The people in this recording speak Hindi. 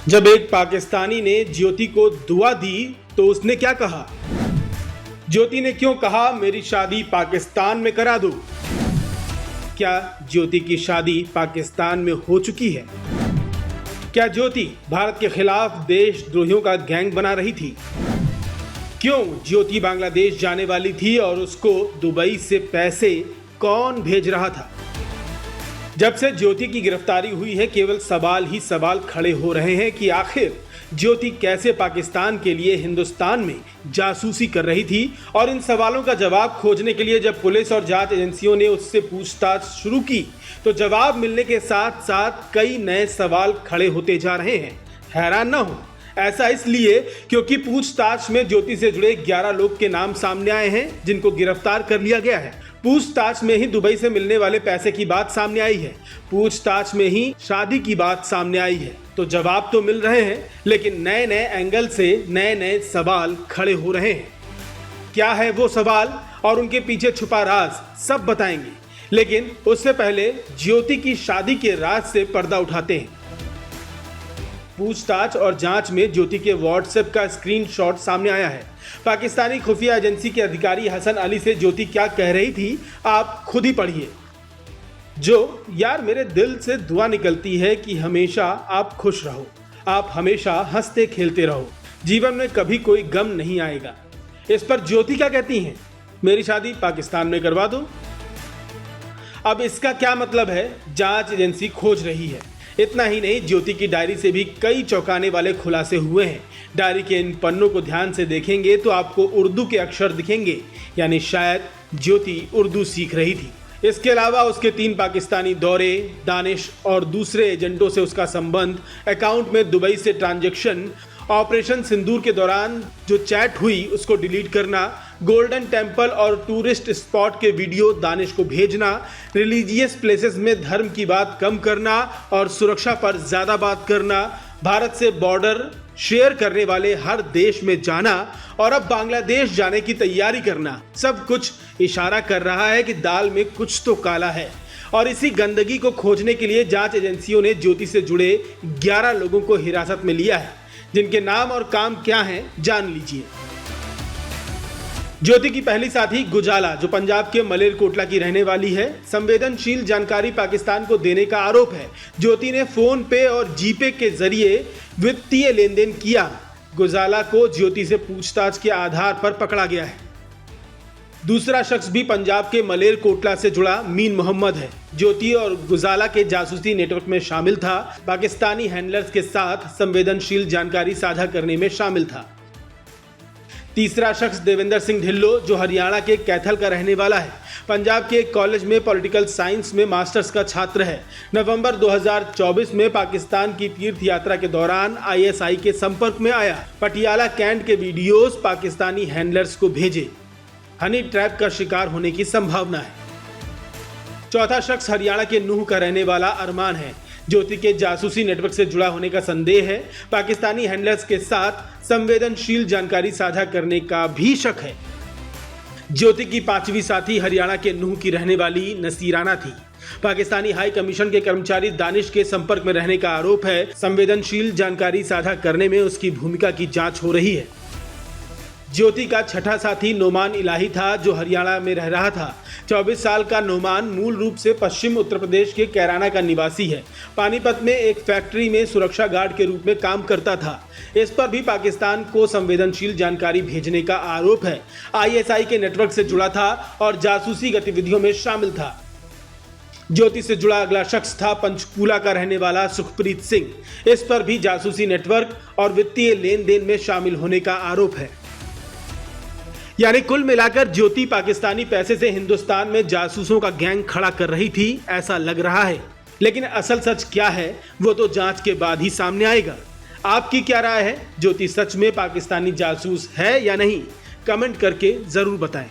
जब एक पाकिस्तानी ने ज्योति को दुआ दी तो उसने क्या कहा? ज्योति ने क्यों कहा मेरी शादी पाकिस्तान में करा दो? क्या ज्योति की शादी पाकिस्तान में हो चुकी है? क्या ज्योति भारत के खिलाफ देशद्रोहियों का गैंग बना रही थी? क्यों ज्योति बांग्लादेश जाने वाली थी और उसको दुबई से पैसे कौन भेज रहा था? जब से ज्योति की गिरफ्तारी हुई है, केवल सवाल ही सवाल खड़े हो रहे हैं कि आखिर ज्योति कैसे पाकिस्तान के लिए हिंदुस्तान में जासूसी कर रही थी। और इन सवालों का जवाब खोजने के लिए जब पुलिस और जांच एजेंसियों ने उससे पूछताछ शुरू की तो जवाब मिलने के साथ साथ कई नए सवाल खड़े होते जा रहे हैं। हैरान न हो, ऐसा इसलिए क्योंकि पूछताछ में ज्योति से जुड़े 11 लोग के नाम सामने आए हैं जिनको गिरफ्तार कर लिया गया है। पूछताछ में ही दुबई से मिलने वाले पैसे की बात सामने आई है। पूछताछ में ही शादी की बात सामने आई है। तो जवाब तो मिल रहे हैं, लेकिन नए नए एंगल से नए नए सवाल खड़े हो रहे हैं। क्या है वो सवाल और उनके पीछे छुपा राज, सब बताएंगे। लेकिन उससे पहले ज्योति की शादी के राज से पर्दा उठाते हैं। पूछताछ और जांच में ज्योति के व्हाट्सएप का स्क्रीनशॉट सामने आया है। पाकिस्तानी खुफिया एजेंसी के अधिकारी हसन अली से ज्योति क्या कह रही थी, आप खुद ही पढ़िए। जो यार मेरे दिल से दुआ निकलती है कि हमेशा आप खुश रहो, आप हमेशा हंसते खेलते रहो, जीवन में कभी कोई गम नहीं आएगा। इस पर ज्योति क्या कहती हैं, मेरी शादी पाकिस्तान में करवा दो। अब इसका क्या मतलब है? जांच एजेंसी खोज रही है। इतना ही नहीं, ज्योति की डायरी से भी कई चौंकाने वाले खुलासे हुए हैं। डायरी के इन पन्नों को ध्यान से देखेंगे तो आपको उर्दू के अक्षर दिखेंगे, यानी शायद ज्योति उर्दू सीख रही थी। इसके अलावा उसके 3 पाकिस्तानी दौरे, दानिश और दूसरे एजेंटों से उसका संबंध, अकाउंट में दुबई से ट्रांजैक्शन, ऑपरेशन सिंदूर के दौरान जो चैट हुई उसको डिलीट करना, गोल्डन टेम्पल और टूरिस्ट स्पॉट के वीडियो दानिश को भेजना, रिलीजियस प्लेसेस में धर्म की बात कम करना और सुरक्षा पर ज़्यादा बात करना, भारत से बॉर्डर शेयर करने वाले हर देश में जाना और अब बांग्लादेश जाने की तैयारी करना, सब कुछ इशारा कर रहा है कि दाल में कुछ तो काला है। और इसी गंदगी को खोजने के लिए जांच एजेंसियों ने ज्योति से जुड़े 11 लोगों को हिरासत में लिया है, जिनके नाम और काम क्या हैं जान लीजिए। ज्योति की पहली साथी गुजाला, जो पंजाब के मलेरकोटला की रहने वाली है, संवेदनशील जानकारी पाकिस्तान को देने का आरोप है। ज्योति ने फोन पे और जीपे के जरिए वित्तीय लेन देन किया। गुजाला को ज्योति से पूछताछ के आधार पर पकड़ा गया है। दूसरा शख्स भी पंजाब के मलेरकोटला से जुड़ा मीन मोहम्मद है। ज्योति और गुजाला के जासूसी नेटवर्क में शामिल था, पाकिस्तानी हैंडलर्स के साथ संवेदनशील जानकारी साझा करने में शामिल था। तीसरा शख्स देवेंद्र सिंह ढिल्लो, जो हरियाणा के कैथल का रहने वाला है, पंजाब के एक कॉलेज में पॉलिटिकल साइंस में मास्टर्स का छात्र है। नवंबर 2024 में पाकिस्तान की तीर्थ यात्रा के दौरान आईएसआई के संपर्क में आया। पटियाला कैंट के वीडियोस पाकिस्तानी हैंडलर्स को भेजे। हनी ट्रैप का शिकार होने की संभावना है। चौथा शख्स हरियाणा के नूह का रहने वाला अरमान है। ज्योति के जासूसी नेटवर्क से जुड़ा होने का संदेह है। पाकिस्तानी हैंडलर्स के साथ संवेदनशील जानकारी साझा करने का भी शक है। ज्योति की 5वीं साथी हरियाणा के नूह की रहने वाली नसीराना थी। पाकिस्तानी हाई कमीशन के कर्मचारी दानिश के संपर्क में रहने का आरोप है। संवेदनशील जानकारी साझा करने में उसकी भूमिका की जांच हो रही है। ज्योति का छठा साथी नोमान इलाही था, जो हरियाणा में रह रहा था। 24 साल का नोमान मूल रूप से पश्चिम उत्तर प्रदेश के कैराना का निवासी है। पानीपत में एक फैक्ट्री में सुरक्षा गार्ड के रूप में काम करता था। इस पर भी पाकिस्तान को संवेदनशील जानकारी भेजने का आरोप है। आईएसआई के नेटवर्क से जुड़ा था और जासूसी गतिविधियों में शामिल था। ज्योति से जुड़ा अगला शख्स था पंचकूला का रहने वाला सुखप्रीत सिंह। इस पर भी जासूसी नेटवर्क और वित्तीय लेन देन में शामिल होने का आरोप है। यानी कुल मिलाकर ज्योति पाकिस्तानी पैसे से हिंदुस्तान में जासूसों का गैंग खड़ा कर रही थी, ऐसा लग रहा है। लेकिन असल सच क्या है वो तो जांच के बाद ही सामने आएगा। आपकी क्या राय है? ज्योति सच में पाकिस्तानी जासूस है या नहीं? कमेंट करके जरूर बताएं।